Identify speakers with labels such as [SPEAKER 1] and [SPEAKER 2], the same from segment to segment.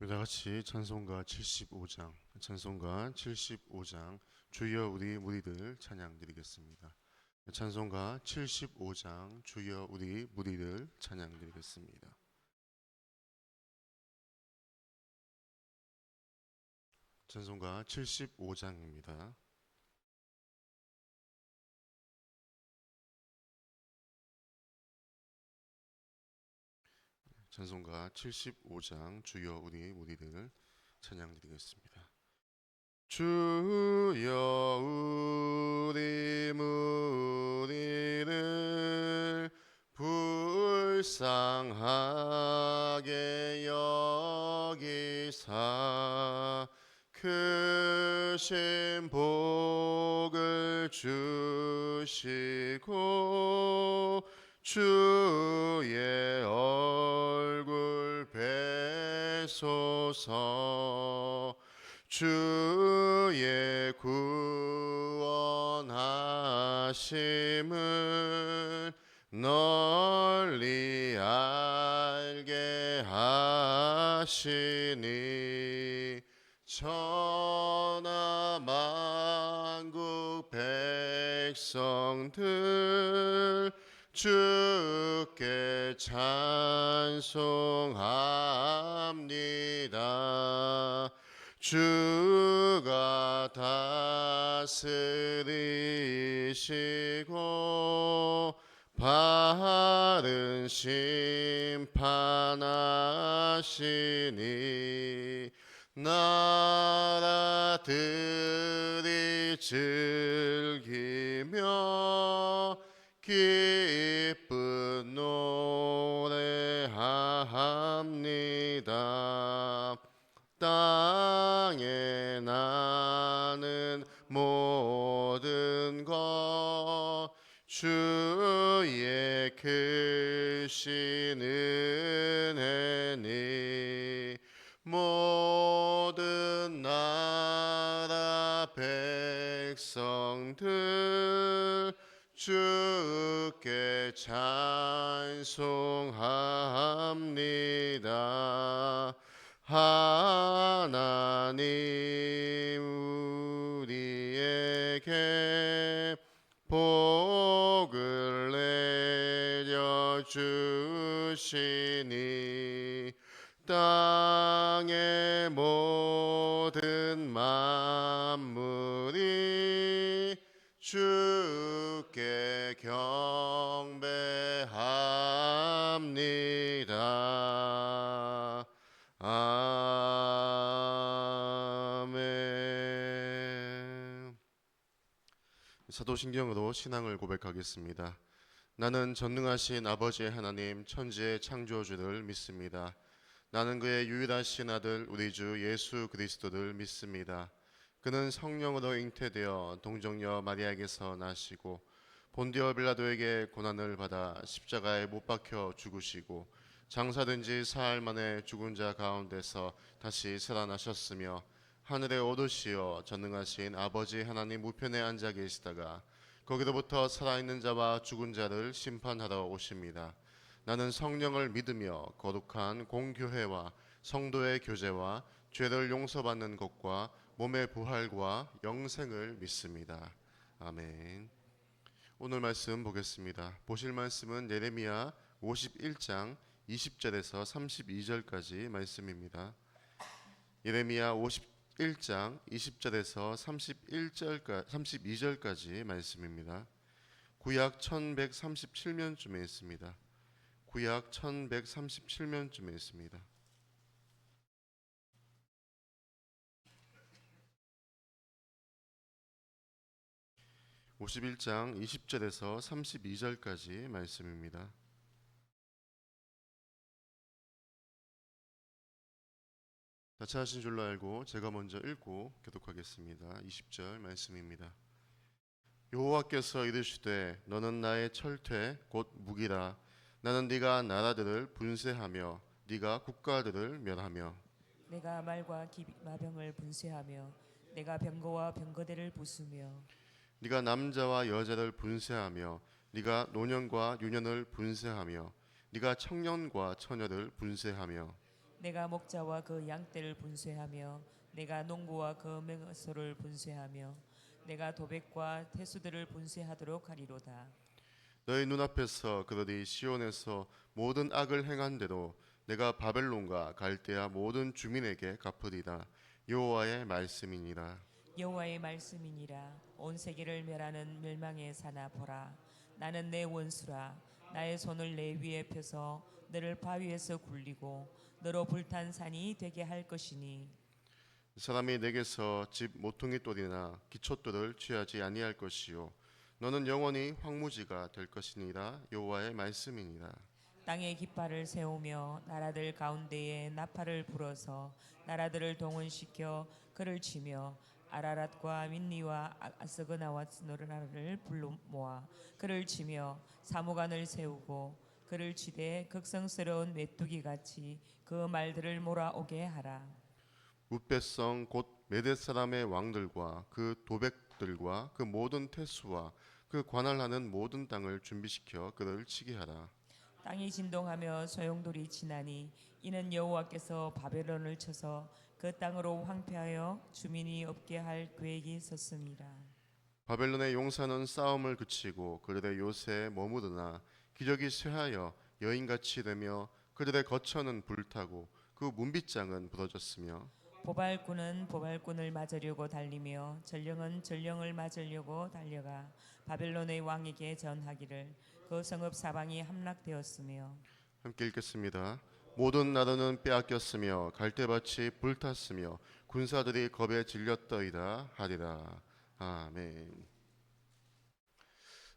[SPEAKER 1] 다 같이 찬송가 75장 주여 우리 무리들 찬양 드리겠습니다. 찬송가 75장 주여 우리 무리들 찬양 드리겠습니다. 찬송가 75장입니다. 찬송가 75장 주여 우리 무리들 찬양 드리겠습니다. 주여 우리 무리를 불쌍하게 여기사 크신 복을 주시고 주의 얼굴 뵈소서. 주의 구원하심을 널리 알게 하시니 천하 만국 백성들 주께 찬송합니다. 주가 다스리시고 바른 심판하시니 나라들이 즐기며 기쁜 노래합니다. 땅에 나는 모든 것 주의 크신 은혜니 모든 나라 백성들 주께 찬송합니다. 하나님 우리에게 복을 내려주시니 땅의 모든 만물이 주께 경배합니다. 아멘. 사도신경으로 신앙을 고백하겠습니다. 나는 전능하신 아버지 하나님 천지의 창조주를 믿습니다. 나는 그의 유일하신 아들 우리 주 예수 그리스도를 믿습니다. 그는 성령으로 잉태되어 동정녀 마리아에게서 나시고 본디오 빌라도에게 고난을 받아 십자가에 못 박혀 죽으시고 장사된 지 사흘 만에 죽은 자 가운데서 다시 살아나셨으며 하늘에 오르시어 전능하신 아버지 하나님 우편에 앉아 계시다가 거기로부터 살아있는 자와 죽은 자를 심판하러 오십니다. 나는 성령을 믿으며 거룩한 공교회와 성도의 교제와 죄를 용서받는 것과 몸의 부활과 영생을 믿습니다. 아멘. 오늘 말씀 보겠습니다. 보실 말씀은 예레미야 51장 20절에서 32절까지 말씀입니다. 예레미야 51장 20절에서 32절까지 말씀입니다. 구약 1137년쯤에 있습니다. 구약 1137년쯤에 있습니다. 51장 20절에서 32절까지 말씀입니다. 다 찾으신 줄로 알고 제가 먼저 읽고 교독하겠습니다. 20절 말씀입니다. 여호와께서 이르시되 너는 나의 철퇴 곧 무기라. 나는 네가 나라들을 분쇄하며 네가 국가들을 멸하며
[SPEAKER 2] 내가 말과 마병을 분쇄하며 내가 병거와 병거대를 부수며
[SPEAKER 1] 네가 남자와 여자를 분쇄하며 네가 노년과 유년을 분쇄하며 네가 청년과 처녀를 분쇄하며
[SPEAKER 2] 내가 목자와 그 양떼를 분쇄하며 내가 농부와 그 맹소를 분쇄하며 내가 도백과 태수들을 분쇄하도록 하리로다.
[SPEAKER 1] 너희 눈앞에서 그들이 시온에서 모든 악을 행한 대로 내가 바벨론과 갈대아 모든 주민에게 갚으리라. 여호와의 말씀이니라.
[SPEAKER 2] 여호와의 말씀이니라. 온 세계를 멸하는 멸망의 사나 보라. 나는 내 원수라. 나의 손을 내 위에 펴서 너를 바위에서 굴리고 너로 불탄 산이 되게 할 것이니
[SPEAKER 1] 사람이 내게서 집 모퉁이 돌이나 기초돌을 취하지 아니할 것이요 너는 영원히 황무지가 될 것이니라. 여호와의 말씀이니라.
[SPEAKER 2] 땅에 깃발을 세우며 나라들 가운데에 나팔을 불어서 나라들을 동원시켜 그를 치며 아라랏과 민니와 아스그나와 스노르나를 불러 모아 그를 치며 사무관을 세우고 그를 치되 극성스러운 메뚜기 같이 그 말들을 몰아오게 하라.
[SPEAKER 1] 뭇bet성 곧 메대 사람의 왕들과 그 도백들과 그 모든 태수와 그 관할하는 모든 땅을 준비시켜 그를 치게 하라.
[SPEAKER 2] 땅이 진동하며 소용돌이 치나니 이는 여호와께서 바벨론을 쳐서 그 땅으로 황폐하여 주민이 없게 할 계획이 섰습니다.
[SPEAKER 1] 바벨론의 용사는 싸움을 그치고 그들의 요새에 머무르나 기적이 쇠하여 여인같이 되며 그들의 거처는 불타고 그 문빗장은 부러졌으며
[SPEAKER 2] 보발꾼은 보발꾼을 맞으려고 달리며 전령은 전령을 맞으려고 달려가 바벨론의 왕에게 전하기를 그 성읍 사방이 함락되었으며
[SPEAKER 1] 함께 읽겠습니다. 모든 나라는 빼앗겼으며 갈대밭이 불탔으며 군사들이 겁에 질렸더이다 하리라. 아멘.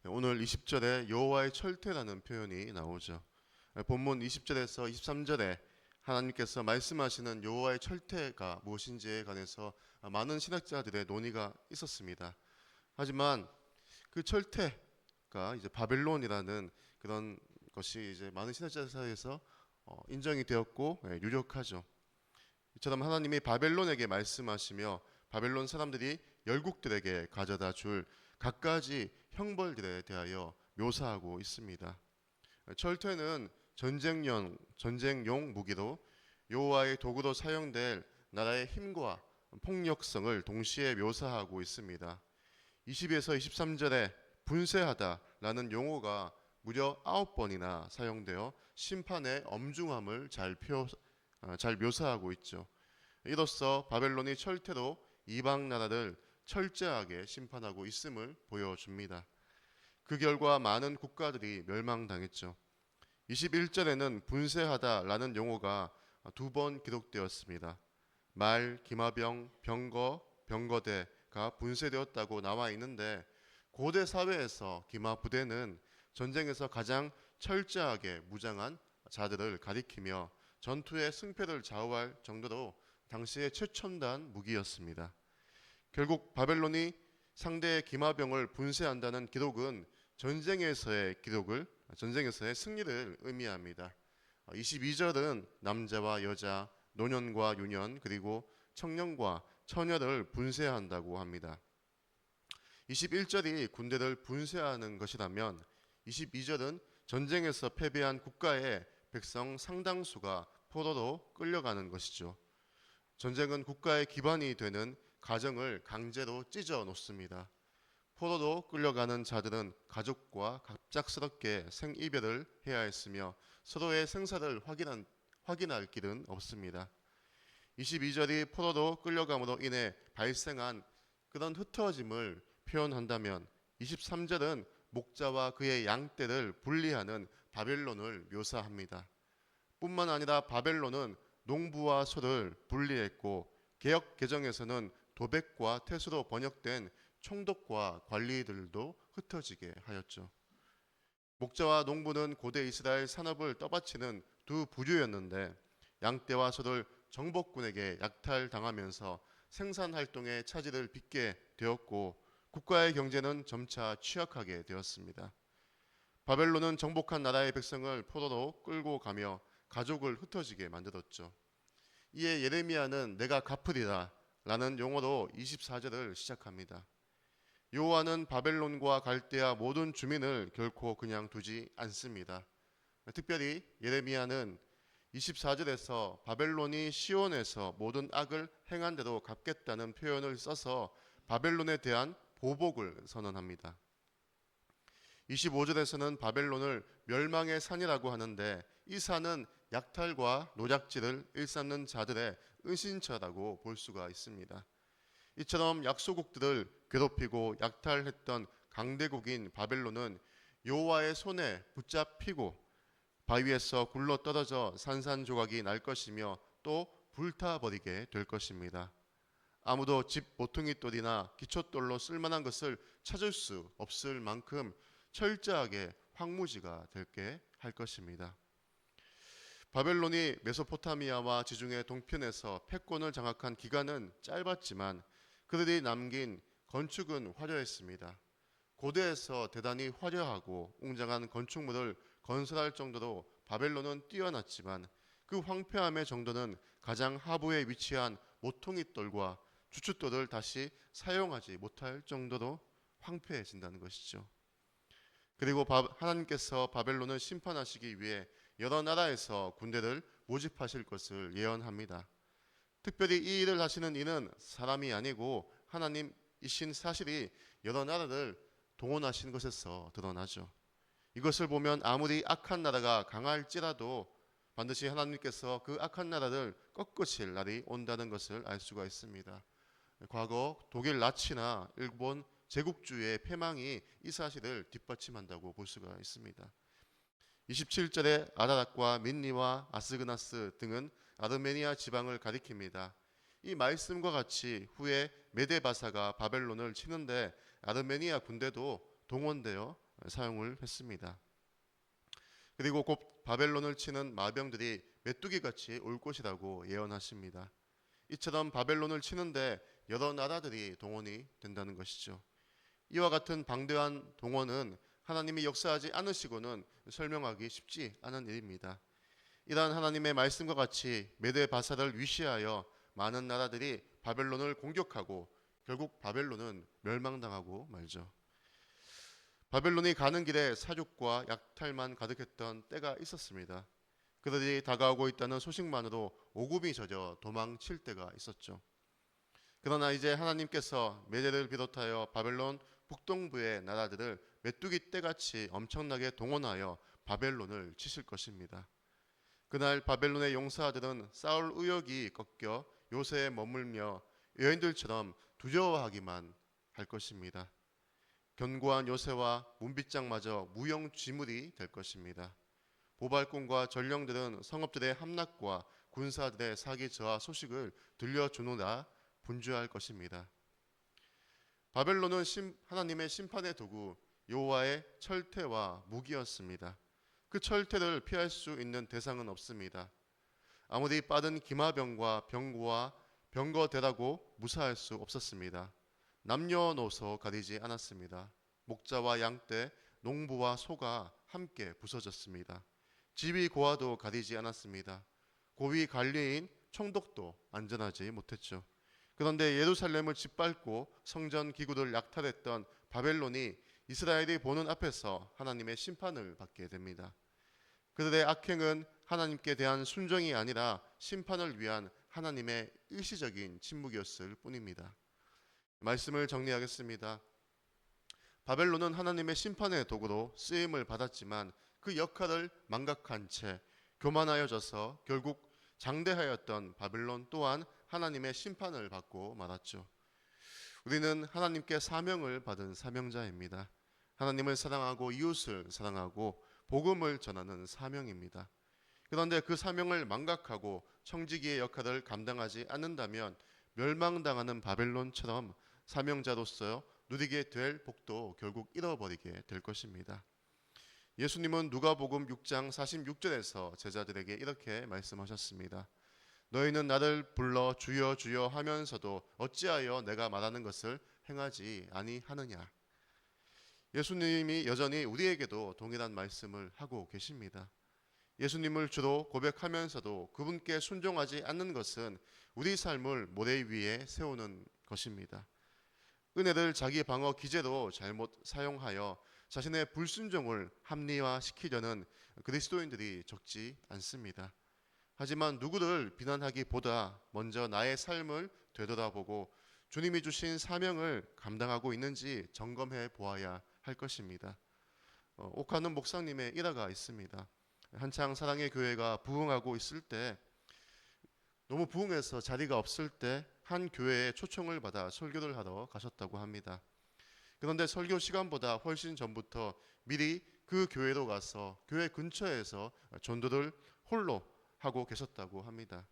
[SPEAKER 1] 오늘 20절에 여호와의 철퇴라는 표현이 나오죠. 본문 20절에서 23절에 하나님께서 말씀하시는 여호와의 철퇴가 무엇인지에 관해서 많은 신학자들의 논의가 있었습니다. 하지만 그 철퇴가 이제 바벨론이라는 그런 것이 이제 많은 신학자들 사이에서 인정이 되었고 유력하죠. 이처럼 하나님이 바벨론에게 말씀하시며 바벨론 사람들이 열국들에게 가져다 줄 갖가지 형벌들에 대하여 묘사하고 있습니다. 철퇴는 전쟁용 무기로 여호와의 도구로 사용될 나라의 힘과 폭력성을 동시에 묘사하고 있습니다. 20에서 23절에 분쇄하다라는 용어가 무려 9번이나 사용되어 심판의 엄중함을 잘 묘사하고 있죠. 이로써 바벨론이 철퇴로 이방 나라를 철저하게 심판하고 있음을 보여줍니다. 그 결과 많은 국가들이 멸망당했죠. 21절에는 분쇄하다라는 용어가 2번 기록되었습니다. 말, 기마병, 병거, 병거대가 분쇄되었다고 나와 있는데 고대 사회에서 기마 부대는 전쟁에서 가장 철저하게 무장한 자들을 가리키며 전투의 승패를 좌우할 정도로 당시의 최첨단 무기였습니다. 결국 바벨론이 상대의 기마병을 분쇄한다는 기록은 전쟁에서의 승리를 의미합니다. 22절은 남자와 여자, 노년과 유년, 그리고 청년과 처녀를 분쇄한다고 합니다. 21절이 군대를 분쇄하는 것이라면 22절은 전쟁에서 패배한 국가의 백성 상당수가 포로로 끌려가는 것이죠. 전쟁은 국가의 기반이 되는 가정을 강제로 찢어 놓습니다. 포로로 끌려가는 자들은 가족과 갑작스럽게 생이별을 해야 했으며 서로의 생사를 확인할 길은 없습니다. 22절이 포로로 끌려감으로 인해 발생한 그런 흩어짐을 표현한다면 23절은 목자와 그의 양떼를 분리하는 바벨론을 묘사합니다. 뿐만 아니라 바벨론은 농부와 소를 분리했고 개역 개정에서는 도백과 태수로 번역된 총독과 관리들도 흩어지게 하였죠. 목자와 농부는 고대 이스라엘 산업을 떠받치는 두 부류였는데 양떼와 소를 정복군에게 약탈당하면서 생산활동의 차질을 빚게 되었고 국가의 경제는 점차 취약하게 되었습니다. 바벨론은 정복한 나라의 백성을 포로로 끌고 가며 가족을 흩어지게 만들었죠. 이에 예레미야는 내가 갚으리라 라는 용어로 24절을 시작합니다. 여호와는 바벨론과 갈대아 모든 주민을 결코 그냥 두지 않습니다. 특별히 예레미야는 24절에서 바벨론이 시온에서 모든 악을 행한 대로 갚겠다는 표현을 써서 바벨론에 대한 보복을 선언합니다. 25절에서는 바벨론을 멸망의 산이라고 하는데 이 산은 약탈과 노략질을 일삼는 자들의 은신처라고 볼 수가 있습니다. 이처럼 약소국들을 괴롭히고 약탈했던 강대국인 바벨론은 여호와의 손에 붙잡히고 바위에서 굴러 떨어져 산산조각이 날 것이며 또 불타버리게 될 것입니다. 아무도 집 모퉁이돌이나 기초돌로 쓸만한 것을 찾을 수 없을 만큼 철저하게 황무지가 되게 할 것입니다. 바벨론이 메소포타미아와 지중해 동편에서 패권을 장악한 기간은 짧았지만 그들이 남긴 건축은 화려했습니다. 고대에서 대단히 화려하고 웅장한 건축물을 건설할 정도로 바벨론은 뛰어났지만 그 황폐함의 정도는 가장 하부에 위치한 모퉁이돌과 주춧돌을 다시 사용하지 못할 정도로 황폐해진다는 것이죠. 그리고 하나님께서 바벨론을 심판하시기 위해 여러 나라에서 군대를 모집하실 것을 예언합니다. 특별히 이 일을 하시는 이는 사람이 아니고 하나님이신 사실이 여러 나라를 동원하신 것에서 드러나죠. 이것을 보면 아무리 악한 나라가 강할지라도 반드시 하나님께서 그 악한 나라를 꺾으실 날이 온다는 것을 알 수가 있습니다. 과거 독일 나치나 일본 제국주의의 패망이 이 사실을 뒷받침한다고 볼 수가 있습니다. 27절에 아라락과 민니와 아스그나스 등은 아르메니아 지방을 가리킵니다. 이 말씀과 같이 후에 메데바사가 바벨론을 치는데 아르메니아 군대도 동원되어 사용을 했습니다. 그리고 곧 바벨론을 치는 마병들이 메뚜기같이 올 것이라고 예언하십니다. 이처럼 바벨론을 치는데 여러 나라들이 동원이 된다는 것이죠. 이와 같은 방대한 동원은 하나님이 역사하지 않으시고는 설명하기 쉽지 않은 일입니다. 이러한 하나님의 말씀과 같이 메데바사를 위시하여 많은 나라들이 바벨론을 공격하고 결국 바벨론은 멸망당하고 말죠. 바벨론이 가는 길에 사륙과 약탈만 가득했던 때가 있었습니다. 그들이 다가오고 있다는 소식만으로 오금이 젖어 도망칠 때가 있었죠. 그러나 이제 하나님께서 메대를 비롯하여 바벨론 북동부의 나라들을 메뚜기 떼같이 엄청나게 동원하여 바벨론을 치실 것입니다. 그날 바벨론의 용사들은 싸울 의욕이 꺾여 요새에 머물며 여인들처럼 두려워하기만 할 것입니다. 견고한 요새와 문빗장마저 무용지물이 될 것입니다. 보발꾼과 전령들은 성읍들의 함락과 군사들의 사기 저하 소식을 들려주노라 분주할 것입니다. 바벨론은 하나님의 심판의 도구 여호와의 철퇴와 무기였습니다. 그 철퇴를 피할 수 있는 대상은 없습니다. 아무리 빠른 기마병과 병거와 병거대라고 무사할 수 없었습니다. 남녀노소 가리지 않았습니다. 목자와 양떼, 농부와 소가 함께 부서졌습니다. 지위 고하도 가리지 않았습니다. 고위 관리인 총독도 안전하지 못했죠. 그런데 예루살렘을 짓밟고 성전 기구를 약탈했던 바벨론이 이스라엘이 보는 앞에서 하나님의 심판을 받게 됩니다. 그들의 악행은 하나님께 대한 순종이 아니라 심판을 위한 하나님의 일시적인 침묵이었을 뿐입니다. 말씀을 정리하겠습니다. 바벨론은 하나님의 심판의 도구로 쓰임을 받았지만 그 역할을 망각한 채 교만하여져서 결국 장대하였던 바벨론 또한 하나님의 심판을 받고 말았죠. 우리는 하나님께 사명을 받은 사명자입니다. 하나님을 사랑하고 이웃을 사랑하고 복음을 전하는 사명입니다. 그런데 그 사명을 망각하고 청지기의 역할을 감당하지 않는다면 멸망당하는 바벨론처럼 사명자로서 누리게 될 복도 결국 잃어버리게 될 것입니다. 예수님은 누가복음 6장 46절에서 제자들에게 이렇게 말씀하셨습니다. 너희는 나를 불러 주여 주여 하면서도 어찌하여 내가 말하는 것을 행하지 아니하느냐. 예수님이 여전히 우리에게도 동일한 말씀을 하고 계십니다. 예수님을 주로 고백하면서도 그분께 순종하지 않는 것은 우리 삶을 모래 위에 세우는 것입니다. 은혜를 자기 방어 기제로 잘못 사용하여 자신의 불순종을 합리화시키려는 그리스도인들이 적지 않습니다. 하지만 누구를 비난하기보다 먼저 나의 삶을 되돌아보고 주님이 주신 사명을 감당하고 있는지 점검해 보아야 할 것입니다. 옥하는 목사님의 일화가 있습니다. 한창 사랑의 교회가 부흥하고 있을 때, 너무 부흥해서 자리가 없을 때 한 교회에 초청을 받아 설교를 하러 가셨다고 합니다. 그런데 설교 시간보다 훨씬 전부터 미리 그 교회로 가서 교회 근처에서 전도를 홀로 하고 계셨다고 합니다.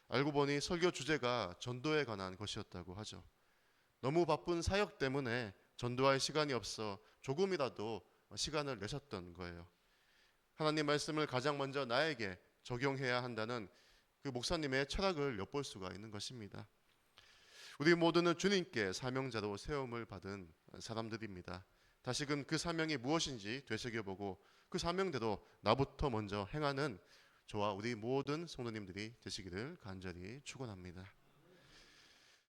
[SPEAKER 1] 알고 보니 설교 주제가 전도에 관한 것이었다고 하죠. 너무 바쁜 사역 때문에 전도할 시간이 없어 조금이라도 시간을 내셨던 거예요. 하나님 말씀을 가장 먼저 나에게 적용해야 한다는 그 목사님의 철학을 엿볼 수가 있는 것입니다. 우리 모두는 주님께 사명자로 세움을 받은 사람들입니다. 다시금 그 사명이 무엇인지 되새겨보고 그 사명대로 나부터 먼저 행하는 저와 우리 모든 성도님들이 되시기를 간절히 축원합니다.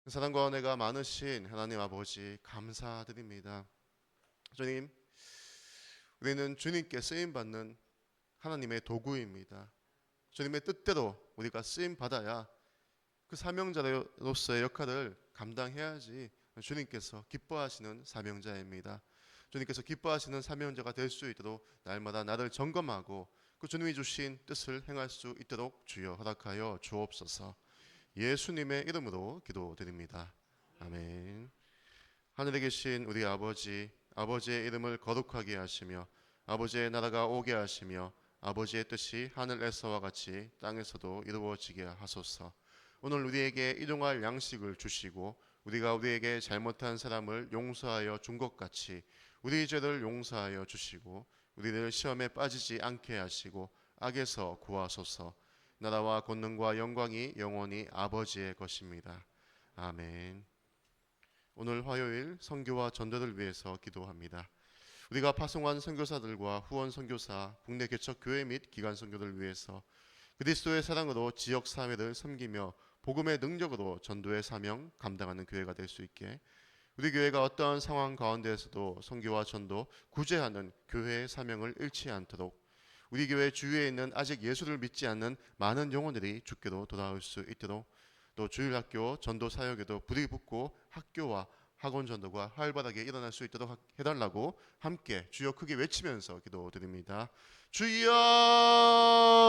[SPEAKER 1] 사랑과 은혜가 많으신 하나님 아버지 감사드립니다. 주님, 우리는 주님께 쓰임받는 하나님의 도구입니다. 주님의 뜻대로 우리가 쓰임받아야 그 사명자로서의 역할을 감당해야지 주님께서 기뻐하시는 사명자입니다. 주님께서 기뻐하시는 사명자가 될 수 있도록 날마다 나를 점검하고 그 주님이 주신 뜻을 행할 수 있도록 주여 허락하여 주옵소서. 예수님의 이름으로 기도드립니다. 아멘. 하늘에 계신 우리 아버지, 아버지의 이름을 거룩하게 하시며 아버지의 나라가 오게 하시며 아버지의 뜻이 하늘에서와 같이 땅에서도 이루어지게 하소서. 오늘 우리에게 일용할 양식을 주시고 우리가 우리에게 잘못한 사람을 용서하여 준 것 같이 우리 죄를 용서하여 주시고 우리를 시험에 빠지지 않게 하시고 악에서 구하소서. 나라와 권능과 영광이 영원히 아버지의 것입니다. 아멘. 오늘 화요일 선교와 전도를 위해서 기도합니다. 우리가 파송한 선교사들과 후원 선교사, 국내 개척 교회 및 기관 선교를 위해서 그리스도의 사랑으로 지역 사회를 섬기며 복음의 능력으로 전도의 사명 감당하는 교회가 될 수 있게, 우리 교회가 어떠한 상황 가운데에서도 선교와 전도 구제하는 교회의 사명을 잃지 않도록 우리 교회 주위에 있는 아직 예수를 믿지 않는 많은 영혼들이 주께로 돌아올 수 있도록, 또 주일학교 전도 사역에도 불이 붙고 학교와 학원 전도가 활발하게 일어날 수 있도록 해달라고 함께 주여 크게 외치면서 기도드립니다. 주여!